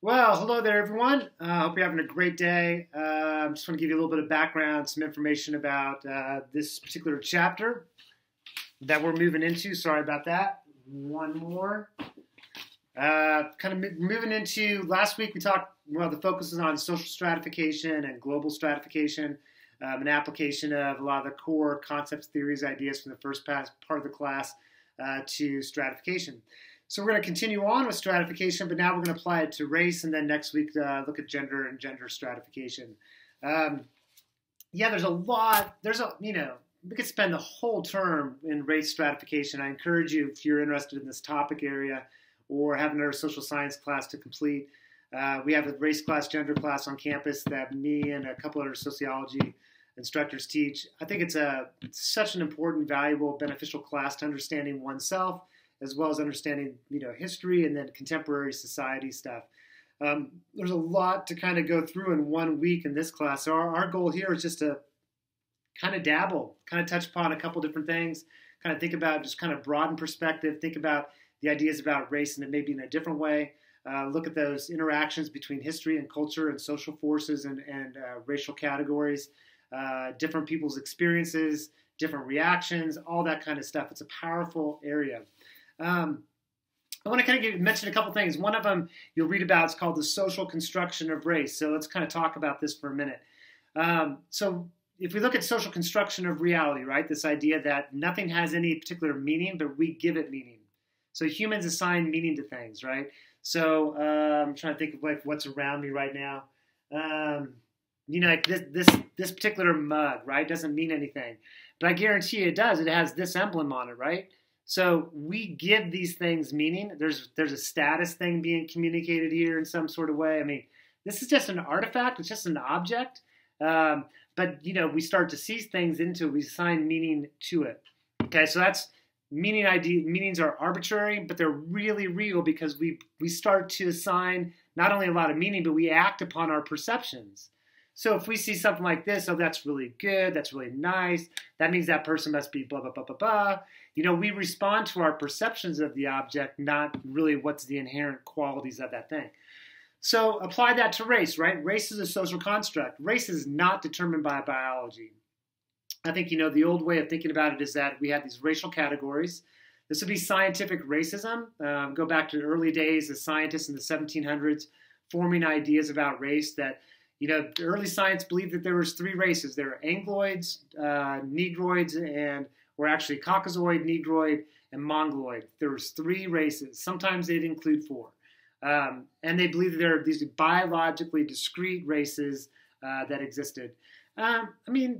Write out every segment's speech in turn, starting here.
Well, hello there, everyone. Hope you're having a great day. Just want to give you a little bit of background, some information about this particular chapter that we're moving into. Sorry about that. One more. Moving into last week, we talked, well, the focus is on social stratification and global stratification, an application of a lot of the core concepts, theories, ideas from the first part of the class to stratification. So we're going to continue on with stratification, but now we're going to apply it to race, and then next week look at gender and gender stratification. There's a lot. We could spend the whole term in race stratification. I encourage you, if you're interested in this topic area or have another social science class to complete, we have a race class, gender class on campus that me and a couple other sociology instructors teach. I think it's such an important, valuable, beneficial class to understanding oneself, as well as understanding, history and then contemporary society stuff. There's a lot to kind of go through in 1 week in this class. So our goal here is just to kind of dabble, kind of touch upon a couple different things, kind of think about just kind of broaden perspective, think about the ideas about race and maybe in a different way, look at those interactions between history and culture and social forces and racial categories, different people's experiences, different reactions, all that kind of stuff. It's a powerful area. I want to kind of mention a couple things. One of them you'll read about is called the social construction of race. So let's kind of talk about this for a minute. So if we look at social construction of reality, right, this idea that nothing has any particular meaning, but we give it meaning. So humans assign meaning to things, right? So I'm trying to think of like what's around me right now. Like this particular mug, right, doesn't mean anything, but I guarantee you it does. It has this emblem on it, right? So we give these things meaning. There's a status thing being communicated here in some sort of way. I mean, this is just an artifact. It's just an object. But we start to see things into it. We assign meaning to it. Okay, so that's meaning. Meanings are arbitrary, but they're really real because we start to assign not only a lot of meaning, but we act upon our perceptions. So if we see something like this, oh, that's really good, that's really nice, that means that person must be blah, blah, blah, blah, blah. We respond to our perceptions of the object, not really what's the inherent qualities of that thing. So apply that to race, right? Race is a social construct. Race is not determined by biology. I think, the old way of thinking about it is that we have these racial categories. This would be scientific racism. Go back to the early days as scientists in the 1700s forming ideas about race that early science believed that there was three races. There were Angloids, Negroids, and were actually Caucasoid, Negroid, and Mongoloid. There was three races. Sometimes they'd include four. And they believed that there are these biologically discrete races that existed.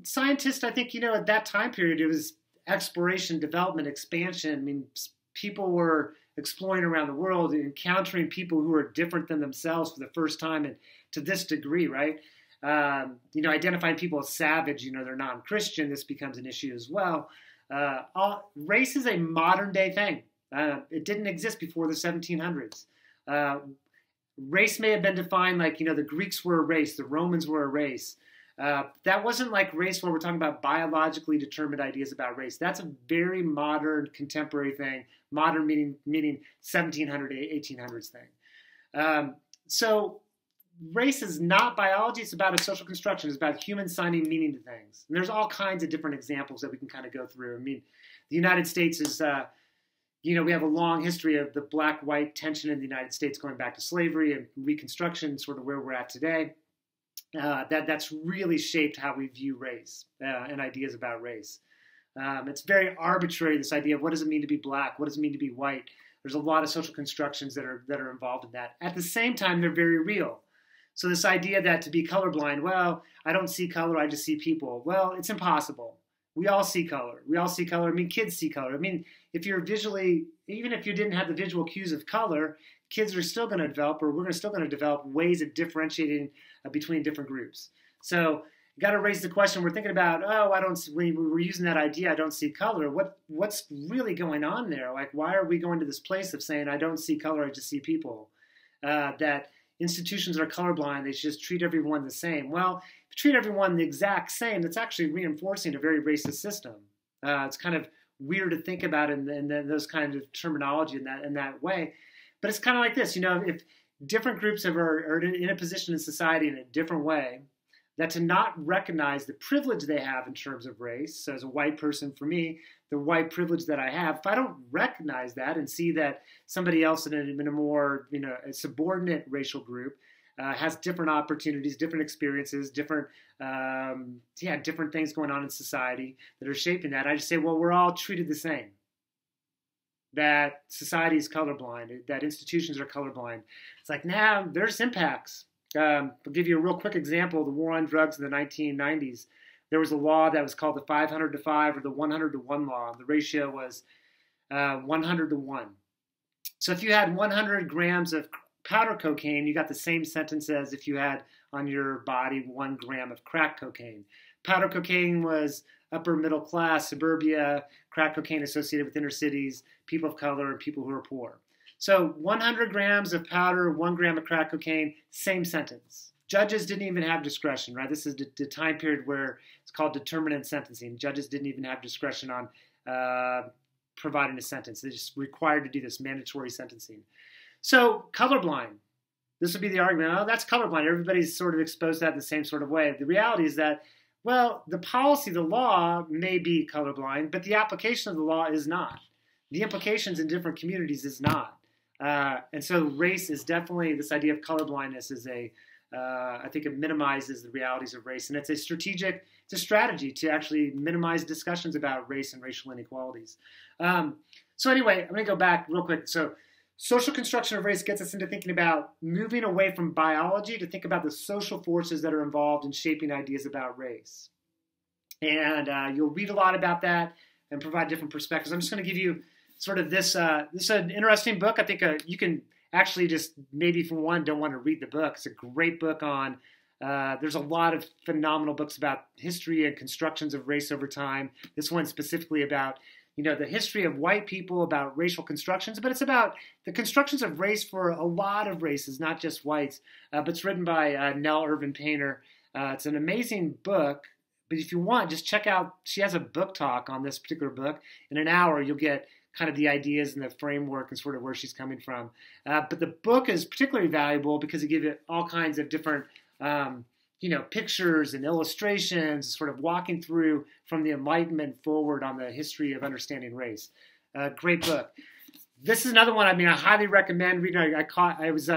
Scientists, I think, at that time period, it was exploration, development, expansion. People were exploring around the world, encountering people who are different than themselves for the first time, and to this degree, right? Identifying people as savage, they're non-Christian, this becomes an issue as well. Race is a modern day thing. It didn't exist before the 1700s. Race may have been defined like, the Greeks were a race, the Romans were a race. That wasn't like race where we're talking about biologically determined ideas about race. That's a very modern, contemporary thing. Modern meaning 1700 to 1800s thing. So race is not biology. It's about a social construction. It's about humans assigning meaning to things. And there's all kinds of different examples that we can kind of go through. The United States is, we have a long history of the black-white tension in the United States going back to slavery and Reconstruction, sort of where we're at today. That's really shaped how we view race and ideas about race. It's very arbitrary, this idea of what does it mean to be black? What does it mean to be white? There's a lot of social constructions that are involved in that. At the same time, they're very real. So this idea that to be colorblind, well, I don't see color, I just see people. Well, it's impossible. We all see color. We all see color. Kids see color. If you're visually, even if you didn't have the visual cues of color, kids are still going to develop, or we're still going to develop ways of differentiating between different groups. So you got to raise the question. We're thinking about, when we're using that idea, I don't see color. What's really going on there? Like, why are we going to this place of saying I don't see color, I just see people? That institutions are colorblind, they should just treat everyone the same. Well, if you treat everyone the exact same, that's actually reinforcing a very racist system. It's kind of weird to think about in those kinds of terminology in that way. But it's kind of like this, if different groups are in a position in society in a different way, that to not recognize the privilege they have in terms of race. So as a white person, for me, the white privilege that I have, if I don't recognize that and see that somebody else in a more, a subordinate racial group has different opportunities, different experiences, different things going on in society that are shaping that, I just say, well, we're all treated the same. That society is colorblind, that institutions are colorblind. It's like, now there's impacts. I'll give you a real quick example. The war on drugs in the 1990s, there was a law that was called the 500-5 or the 100-1 law. The ratio was 100-1. So if you had 100 grams of powder cocaine, you got the same sentence as if you had on your body 1 gram of crack cocaine. Powder cocaine was upper middle class, suburbia, crack cocaine associated with inner cities, people of color, and people who are poor. So 100 grams of powder, 1 gram of crack cocaine, same sentence. Judges didn't even have discretion, right? This is the time period where it's called determinate sentencing. Judges didn't even have discretion on providing a sentence. They're just required to do this mandatory sentencing. So colorblind. This would be the argument. Oh, that's colorblind. Everybody's sort of exposed to that in the same sort of way. The reality is that, well, the policy, the law may be colorblind, but the application of the law is not. The implications in different communities is not. And so race is definitely, this idea of colorblindness is I think it minimizes the realities of race. And it's a strategy to actually minimize discussions about race and racial inequalities. So anyway, I'm going to go back real quick. So social construction of race gets us into thinking about moving away from biology to think about the social forces that are involved in shaping ideas about race. And you'll read a lot about that and provide different perspectives. I'm just going to give you sort of this is an interesting book. I think you can actually just, maybe for one, don't want to read the book. It's a great book on, there's a lot of phenomenal books about history and constructions of race over time. This one specifically about, the history of white people, about racial constructions, but it's about the constructions of race for a lot of races, not just whites. But it's written by Nell Irvin Painter. It's an amazing book. But if you want, just check out, she has a book talk on this particular book. In an hour, you'll get kind of the ideas and the framework and sort of where she's coming from. But the book is particularly valuable because it gives it all kinds of different, pictures and illustrations, sort of walking through from the Enlightenment forward on the history of understanding race. Great book. This is another one. I highly recommend reading. I was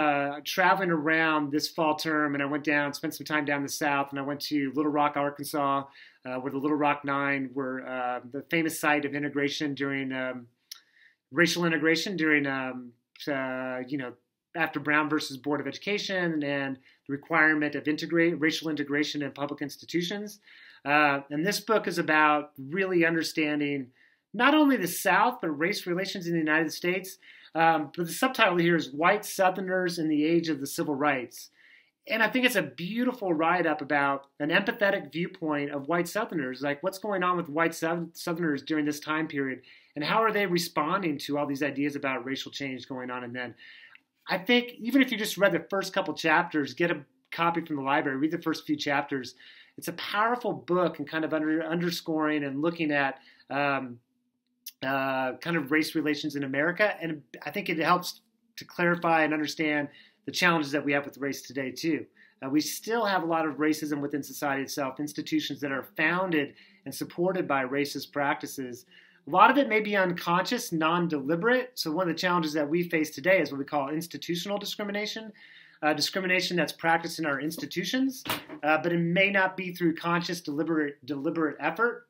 traveling around this fall term, and I went down, spent some time down the South, and I went to Little Rock, Arkansas, where the Little Rock Nine were the famous site of integration during racial integration during, after Brown versus Board of Education and the requirement of racial integration in public institutions. And this book is about really understanding not only the South, but race relations in the United States. But the subtitle here is White Southerners in the Age of the Civil Rights. And I think it's a beautiful write-up about an empathetic viewpoint of white Southerners, like what's going on with white Southerners during this time period, and how are they responding to all these ideas about racial change going on. And then I think even if you just read the first couple chapters, get a copy from the library, read the first few chapters. It's a powerful book and kind of underscoring and looking at kind of race relations in America. And I think it helps to clarify and understand the challenges that we have with race today, too. We still have a lot of racism within society itself, institutions that are founded and supported by racist practices. A lot of it may be unconscious, non-deliberate. So one of the challenges that we face today is what we call institutional discrimination, discrimination that's practiced in our institutions, but it may not be through conscious, deliberate effort,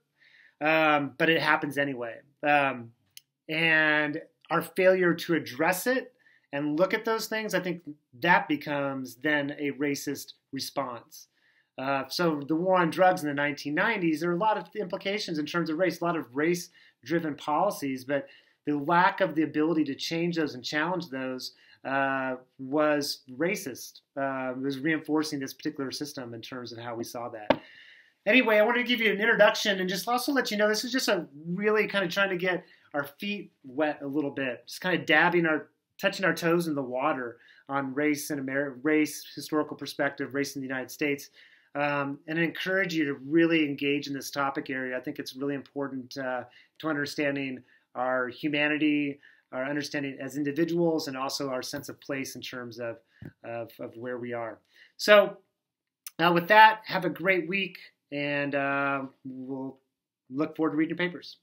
but it happens anyway. And our failure to address it and look at those things, I think that becomes then a racist response. So the war on drugs in the 1990s, there are a lot of implications in terms of race, a lot of race-driven policies, but the lack of the ability to change those and challenge those was racist. It was reinforcing this particular system in terms of how we saw that. Anyway, I wanted to give you an introduction and just also let you know this is just a really kind of trying to get our feet wet a little bit, just kind of touching our toes in the water on race and race, historical perspective, race in the United States. And I encourage you to really engage in this topic area. I think it's really important to understanding our humanity, our understanding as individuals and also our sense of place in terms of where we are. So with that, have a great week, and we'll look forward to reading your papers.